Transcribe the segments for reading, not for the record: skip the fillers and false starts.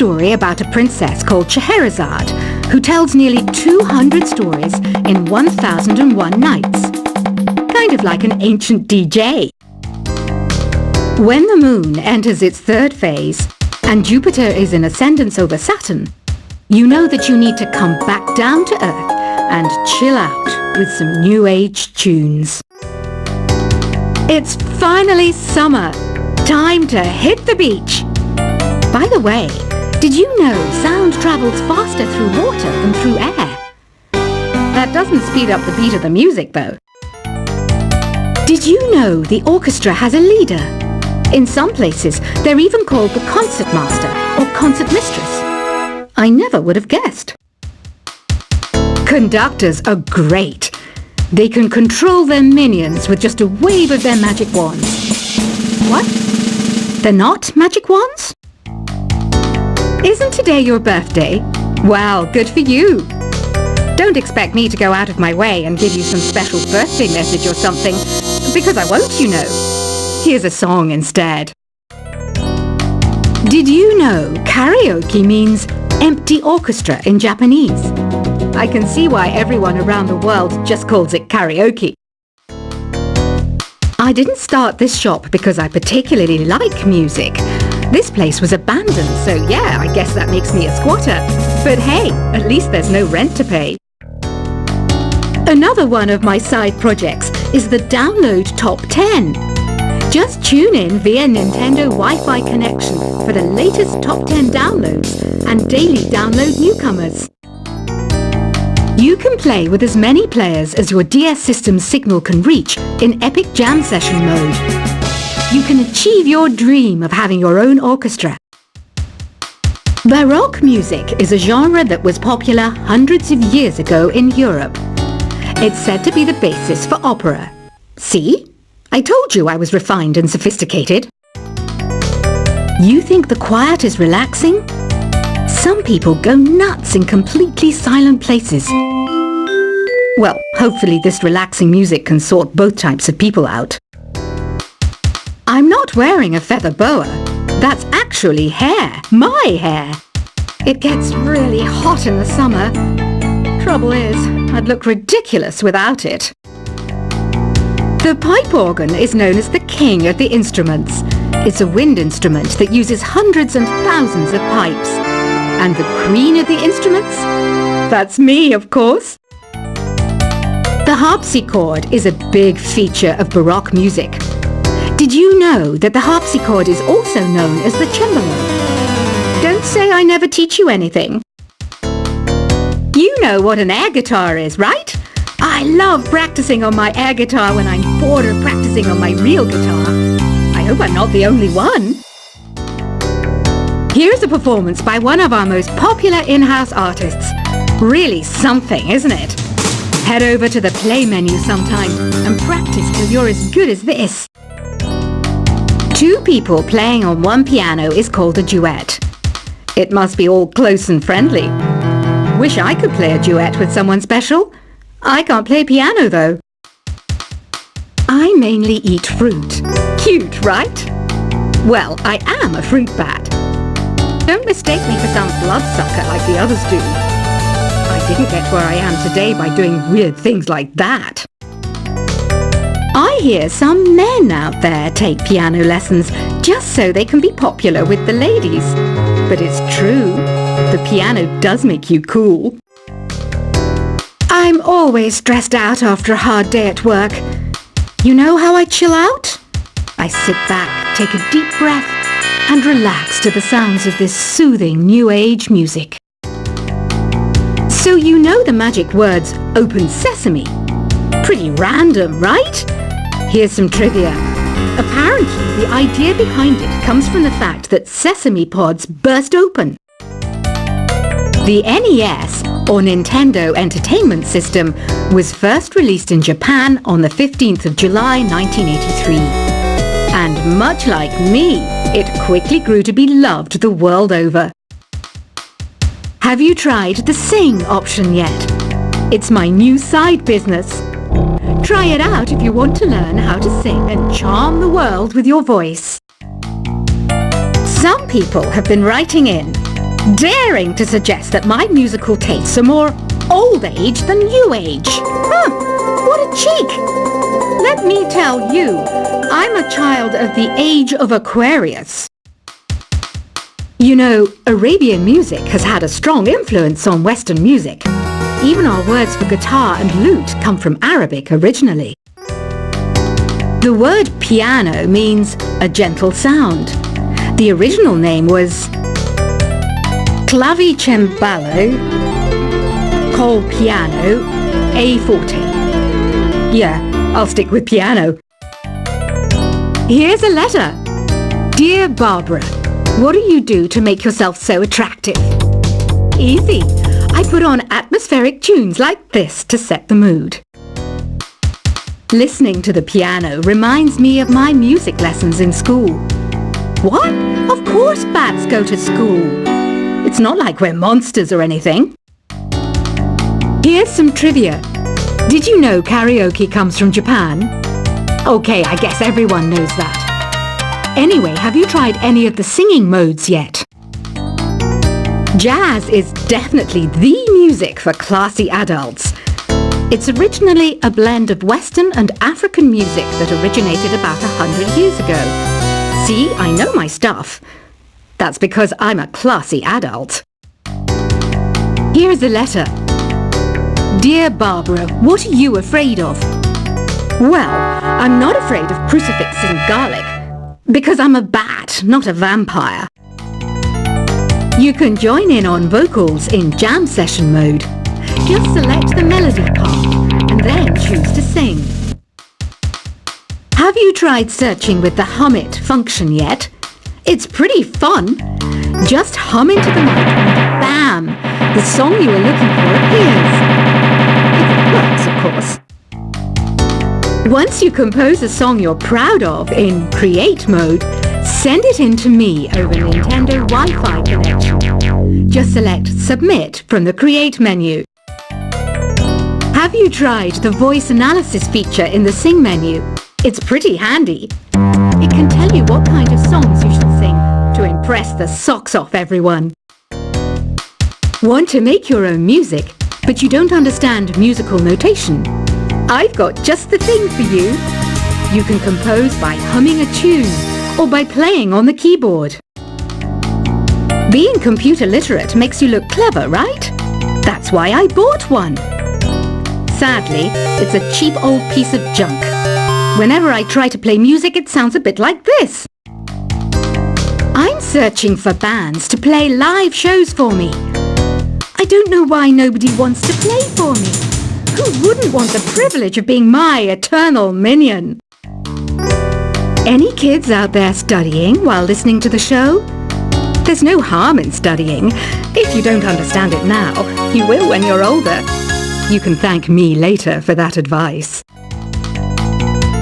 story about a princess called Scheherazade, who tells nearly 200 stories in 1001 nights. Kind of like an ancient DJ. When the moon enters its third phase, and Jupiter is in ascendance over Saturn, you know that you need to come back down to Earth and chill out with some new age tunes. It's finally summer. Time to hit the beach. By the way, did you know sound travels faster through water than through air? That doesn't speed up the beat of the music, though. Did you know the orchestra has a leader? In some places, they're even called the concertmaster or concertmistress. I never would have guessed. Conductors are great. They can control their minions with just a wave of their magic wands. What? They're not magic wands? Isn't today your birthday? Well, good for you. Don't expect me to go out of my way and give you some special birthday message or something, because I won't, you know. Here's a song instead. Did you know karaoke means empty orchestra in Japanese? I can see why everyone around the world just calls it karaoke. I didn't start this shop because I particularly like music. This place was abandoned, so yeah, I guess that makes me a squatter. But hey, at least there's no rent to pay. Another one of my side projects is the Download Top 10. Just tune in via Nintendo Wi-Fi connection for the latest top 10 downloads and daily download newcomers. You can play with as many players as your DS system's signal can reach in Epic Jam Session mode. You can achieve your dream of having your own orchestra. Baroque music is a genre that was popular hundreds of years ago in Europe. It's said to be the basis for opera. See? I told you I was refined and sophisticated. You think the quiet is relaxing? Some people go nuts in completely silent places. Well, hopefully this relaxing music can sort both types of people out. I'm not wearing a feather boa. That's actually hair, my hair. It gets really hot in the summer. Trouble is, I'd look ridiculous without it. The pipe organ is known as the king of the instruments. It's a wind instrument that uses hundreds and thousands of pipes. And the queen of the instruments? That's me, of course. The harpsichord is a big feature of Baroque music. Did you know that the harpsichord is also known as the cembalo? Don't say I never teach you anything. You know what an air guitar is, right? I love practicing on my air guitar when I'm bored of practicing on my real guitar. I hope I'm not the only one. Here's a performance by one of our most popular in-house artists. Really something, isn't it? Head over to the play menu sometime and practice till you're as good as this. Two people playing on one piano is called a duet. It must be all close and friendly. Wish I could play a duet with someone special. I can't play piano though. I mainly eat fruit. Cute, right? Well, I am a fruit bat. Don't mistake me for some bloodsucker like the others do. I didn't get where I am today by doing weird things like that. I hear some men out there take piano lessons just so they can be popular with the ladies. But it's true, the piano does make you cool. I'm always stressed out after a hard day at work. You know how I chill out? I sit back, take a deep breath, and relax to the sounds of this soothing new age music. So you know the magic words "Open Sesame"? Pretty random, right? Here's some trivia. Apparently, the idea behind it comes from the fact that sesame pods burst open. The NES, or Nintendo Entertainment System, was first released in Japan on the 15th of July 1983. And much like me, it quickly grew to be loved the world over. Have you tried the Sing option yet? It's my new side business. Try it out if you want to learn how to sing and charm the world with your voice. Some people have been writing in. daring to suggest that my musical tastes are more old age than new age. Huh, what a cheek! Let me tell you, I'm a child of the age of Aquarius. You know, Arabian music has had a strong influence on Western music. Even our words for guitar and lute come from Arabic originally. The word piano means a gentle sound. The original name was clavicembalo col piano a forte. Yeah, I'll stick with piano. Here's a letter. Dear Barbara, what do you do to make yourself so attractive? Easy. I put on atmospheric tunes like this to set the mood. Listening to the piano reminds me of my music lessons in school. What? Of course bats go to school. It's not like we're monsters or anything. Here's some trivia. Did you know karaoke comes from Japan? Okay, I guess everyone knows that. Anyway, have you tried any of the singing modes yet? Jazz is definitely the music for classy adults. It's originally a blend of Western and African music that originated about 100 years ago. See, I know my stuff. That's because I'm a classy adult. Here's a letter. Dear Barbara, what are you afraid of? Well, I'm not afraid of crucifix and garlic, because I'm a bat, not a vampire. You can join in on vocals in jam session mode. Just select the melody part and then choose to sing. Have you tried searching with the Hum It function yet? It's pretty fun. Just hum into the mic and bam! The song you were looking for appears. If it works, of course. Once you compose a song you're proud of in Create mode, send it in to me over Nintendo Wi-Fi connection. Just select Submit from the Create menu. Have you tried the voice analysis feature in the Sing menu? It's pretty handy. It can tell you what kind of songs you should sing to impress the socks off everyone. Want to make your own music, but you don't understand musical notation? I've got just the thing for you. You can compose by humming a tune or by playing on the keyboard. Being computer literate makes you look clever, right? That's why I bought one. Sadly, it's a cheap old piece of junk. Whenever I try to play music, it sounds a bit like this. I'm searching for bands to play live shows for me. I don't know why nobody wants to play for me. Who wouldn't want the privilege of being my eternal minion? Any kids out there studying while listening to the show? There's no harm in studying. If you don't understand it now, you will when you're older. You can thank me later for that advice.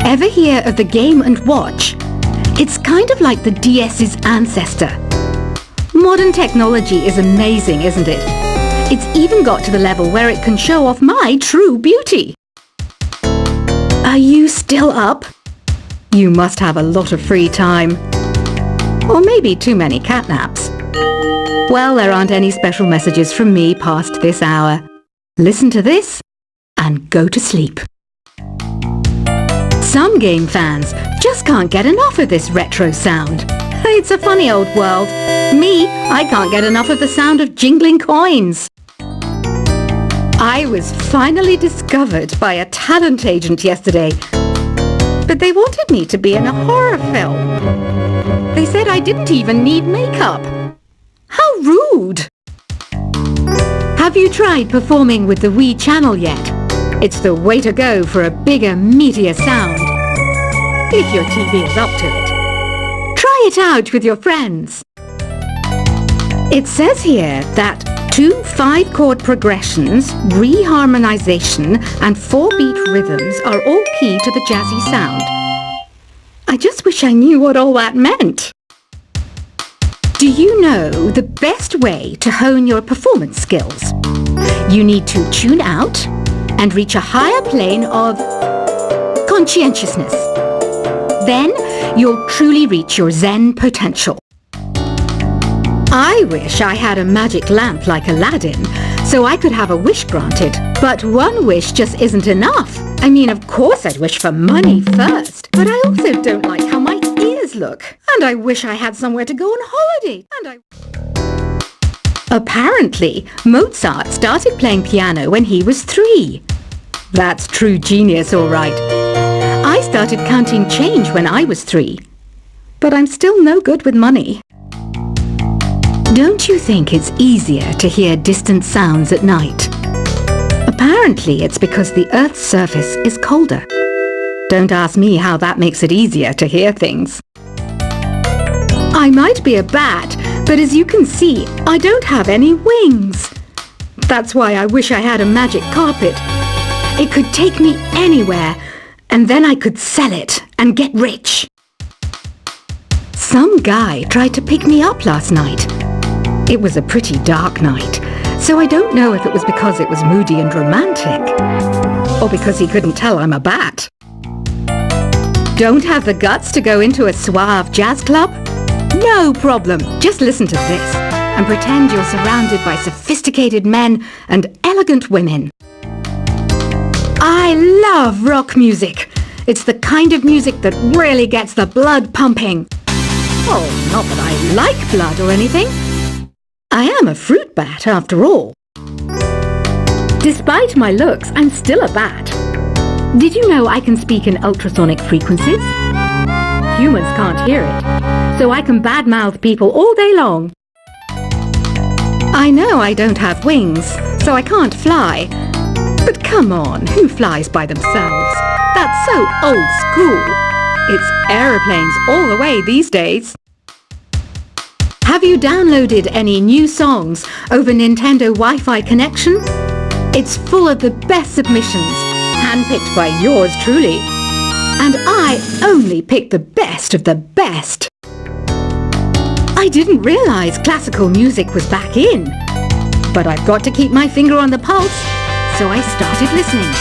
Ever hear of the Game & Watch? It's kind of like the DS's ancestor. Modern technology is amazing, isn't it? It's even got to the level where it can show off my true beauty. Are you still up? You must have a lot of free time. Or maybe too many catnaps. Well, there aren't any special messages from me past this hour. Listen to this and go to sleep. Some game fans just can't get enough of this retro sound. It's a funny old world. Me, I can't get enough of the sound of jingling coins. I was finally discovered by a talent agent yesterday, but they wanted me to be in a horror film. They said I didn't even need makeup. How rude! Have you tried performing with the Wii channel yet? It's the way to go for a bigger, meatier sound. If your TV is up to it. Try it out with your friends. It says here that 2 5-chord progressions, reharmonization, and 4-beat rhythms are all key to the jazzy sound. I just wish I knew what all that meant. Do you know the best way to hone your performance skills? You need to tune out and reach a higher plane of conscientiousness. Then you'll truly reach your Zen potential. I wish I had a magic lamp like Aladdin, so I could have a wish granted. But one wish just isn't enough. I mean, of course I'd wish for money first, but I also don't like how my ears look. And I wish I had somewhere to go on holiday. Apparently, Mozart started playing piano when he was 3. That's true genius, all right. I started counting change when I was 3. But I'm still no good with money. Don't you think it's easier to hear distant sounds at night? Apparently, it's because the Earth's surface is colder. Don't ask me how that makes it easier to hear things. I might be a bat, but as you can see, I don't have any wings. That's why I wish I had a magic carpet. It could take me anywhere, and then I could sell it and get rich. Some guy tried to pick me up last night. It was a pretty dark night, so I don't know if it was because it was moody and romantic, or because he couldn't tell I'm a bat. Don't have the guts to go into a suave jazz club? No problem. Just listen to this and pretend you're surrounded by sophisticated men and elegant women. I love rock music. It's the kind of music that really gets the blood pumping. Oh, not that I like blood or anything. I am a fruit bat, after all. Despite my looks, I'm still a bat. Did you know I can speak in ultrasonic frequencies? Humans can't hear it, so I can badmouth people all day long. I know I don't have wings, so I can't fly. But come on, who flies by themselves? That's so old school. It's aeroplanes all the way these days. Have you downloaded any new songs over Nintendo Wi-Fi connection? It's full of the best submissions, handpicked by yours truly. And I only pick the best of the best. I didn't realize classical music was back in. But I've got to keep my finger on the pulse, so I started listening.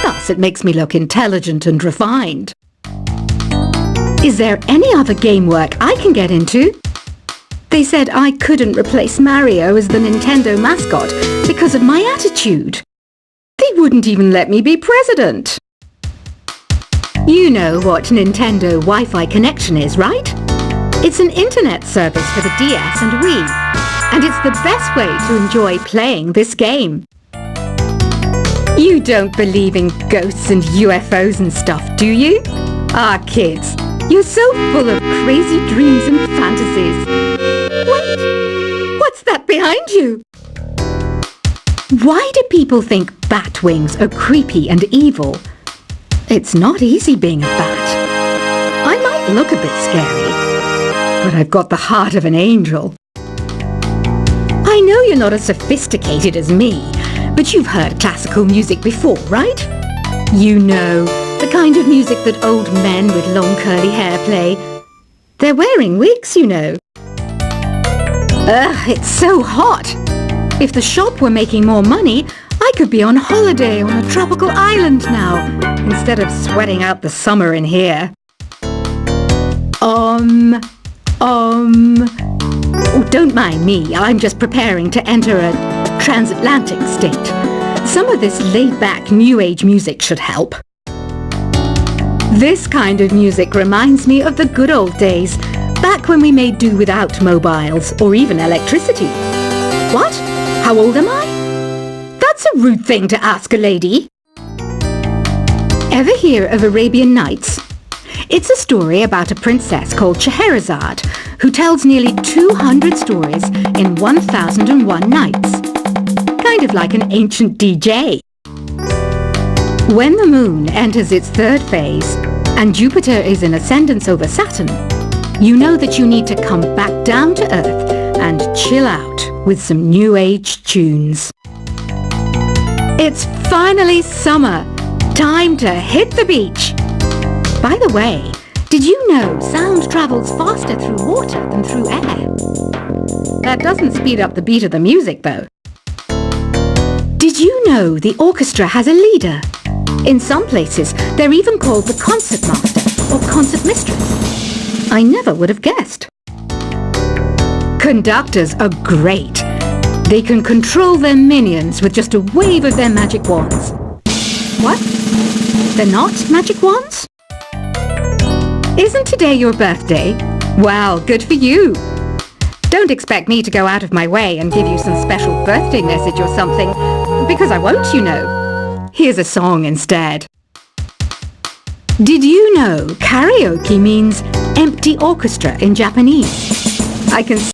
Thus, it makes me look intelligent and refined. Is there any other game work I can get into? They said I couldn't replace Mario as the Nintendo mascot because of my attitude. They wouldn't even let me be president. You know what Nintendo Wi-Fi connection is, right? It's an internet service for the DS and Wii, and it's the best way to enjoy playing this game. You don't believe in ghosts and UFOs and stuff, do you? Ah, kids, you're so full of crazy dreams and fantasies. Wait, what's that behind you? Why do people think bat wings are creepy and evil? It's not easy being a bat. I might look a bit scary, but I've got the heart of an angel. I know you're not as sophisticated as me, but you've heard classical music before, right? You know, the kind of music that old men with long curly hair play. They're wearing wigs, you know. Ugh, it's so hot. If the shop were making more money, I could be on holiday on a tropical island now, instead of sweating out the summer in here. Oh, don't mind me. I'm just preparing to enter a transatlantic state. Some of this laid-back New Age music should help. This kind of music reminds me of the good old days, back when we made do without mobiles or even electricity. What? How old am I? That's a rude thing to ask a lady. Ever hear of Arabian Nights? It's a story about a princess called Scheherazade, who tells nearly 200 stories in 1001 nights. Kind of like an ancient DJ. When the moon enters its third phase, and Jupiter is in ascendance over Saturn, you know that you need to come back down to Earth and chill out with some New Age tunes. It's finally summer. Time to hit the beach. By the way, did you know sound travels faster through water than through air? That doesn't speed up the beat of the music, though. Did you know the orchestra has a leader? In some places, they're even called the concert master or concert mistress. I never would have guessed. Conductors are great. They can control their minions with just a wave of their magic wands. What? They're not magic wands? Isn't today your birthday? Well, good for you. Don't expect me to go out of my way and give you some special birthday message or something, because I won't, you know. Here's a song instead. Did you know karaoke means empty orchestra in Japanese? I can